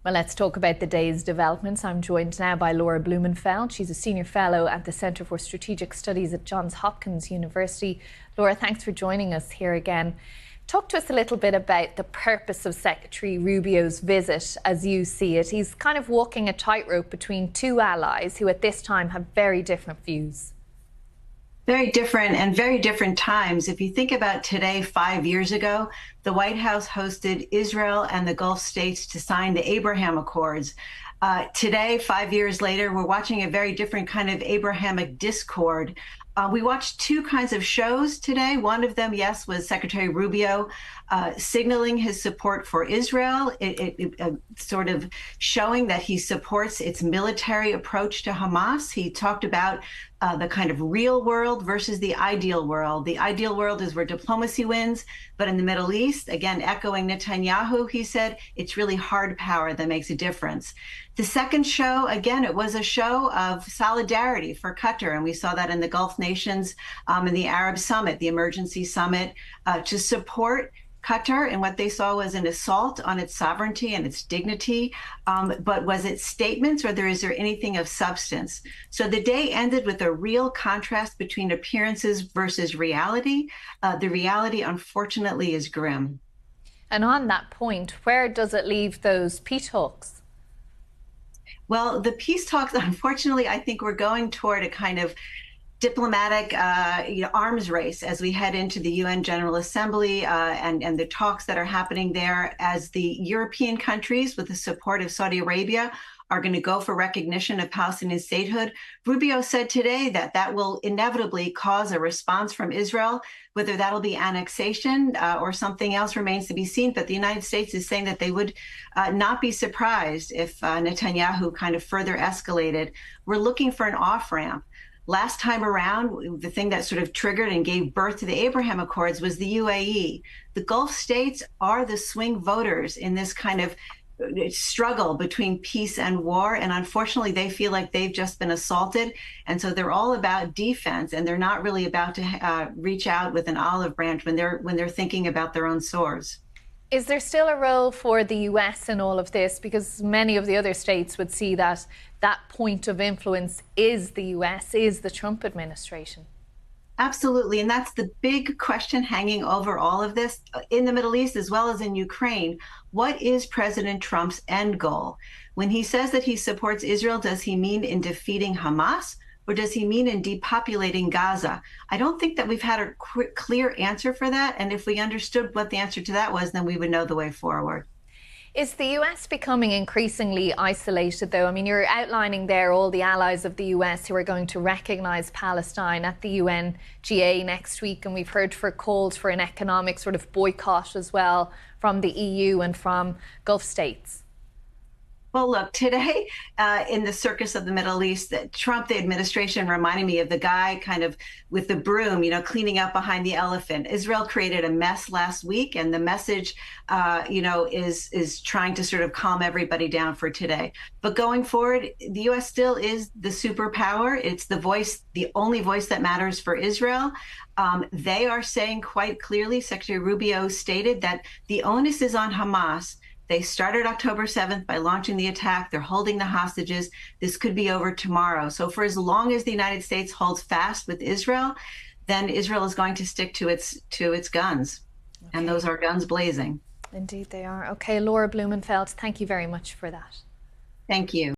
Well, let's talk about the day's developments. I'm joined now by Laura Blumenfeld. She's a senior fellow at the Centre for Strategic Studies at Johns Hopkins University. Laura, thanks for joining us here again. Talk to us a little bit about the purpose of Secretary Rubio's visit as you see it. He's kind of walking a tightrope between two allies who at this time have very different views. Very different and very different times. If you think about today, 5 years ago, the White House hosted Israel and the Gulf states to sign the Abraham Accords. Today, 5 years later, we're watching a very different kind of Abrahamic discord. We watched two kinds of shows today. One of them, yes, was Secretary Rubio signaling his support for Israel, sort of showing that he supports its military approach to Hamas. He talked about the kind of real world versus the ideal world. The ideal world is where diplomacy wins, but in the Middle East, again, echoing Netanyahu, he said, it's really hard power that makes a difference. The second show, again, it was a show of solidarity for Qatar, and we saw that in the Gulf nations in the Arab Summit, the emergency summit, to support Qatar, and what they saw was an assault on its sovereignty and its dignity. But was it statements, or is there anything of substance? So the day ended with a real contrast between appearances versus reality. The reality, unfortunately, is grim. And on that point, where does it leave those peace talks? Well, the peace talks, unfortunately, I think we're going toward a kind of diplomatic arms race as we head into the UN General Assembly and the talks that are happening there, as the European countries, with the support of Saudi Arabia, are going to go for recognition of Palestinian statehood. Rubio said today that that will inevitably cause a response from Israel. Whether that'll be annexation or something else remains to be seen. But the United States is saying that they would not be surprised if Netanyahu kind of further escalated. We're looking for an off-ramp. Last time around, the thing that sort of triggered and gave birth to the Abraham Accords was the UAE. The Gulf states are the swing voters in this kind of struggle between peace and war, and unfortunately they feel like they've just been assaulted, and so they're all about defense, and they're not really about to reach out with an olive branch when they're thinking about their own sores. Is there still a role for the US in all of this? Because many of the other states would see that that point of influence is the US, is the Trump administration. Absolutely, and that's the big question hanging over all of this in the Middle East as well as in Ukraine. What is President Trump's end goal? When he says that he supports Israel, does he mean in defeating Hamas, or does he mean in depopulating Gaza? I don't think that we've had a clear answer for that, and if we understood what the answer to that was, then we would know the way forward. Is the US becoming increasingly isolated, though? I mean, you're outlining there all the allies of the US who are going to recognise Palestine at the UNGA next week, and we've heard calls for an economic sort of boycott as well from the EU and from Gulf states. Well, look, today in the circus of the Middle East, Trump, the administration, reminded me of the guy kind of with the broom, cleaning up behind the elephant. Israel created a mess last week, and the message, is trying to sort of calm everybody down for today. But going forward, the U.S. still is the superpower. It's the voice, the only voice that matters for Israel. They are saying quite clearly, Secretary Rubio stated that the onus is on Hamas. They started October 7th by launching the attack. They're holding the hostages. This could be over tomorrow. So for as long as the United States holds fast with Israel, then Israel is going to stick to its guns. Okay. And those are guns blazing. Indeed they are. Okay, Laura Blumenfeld, thank you very much for that. Thank you.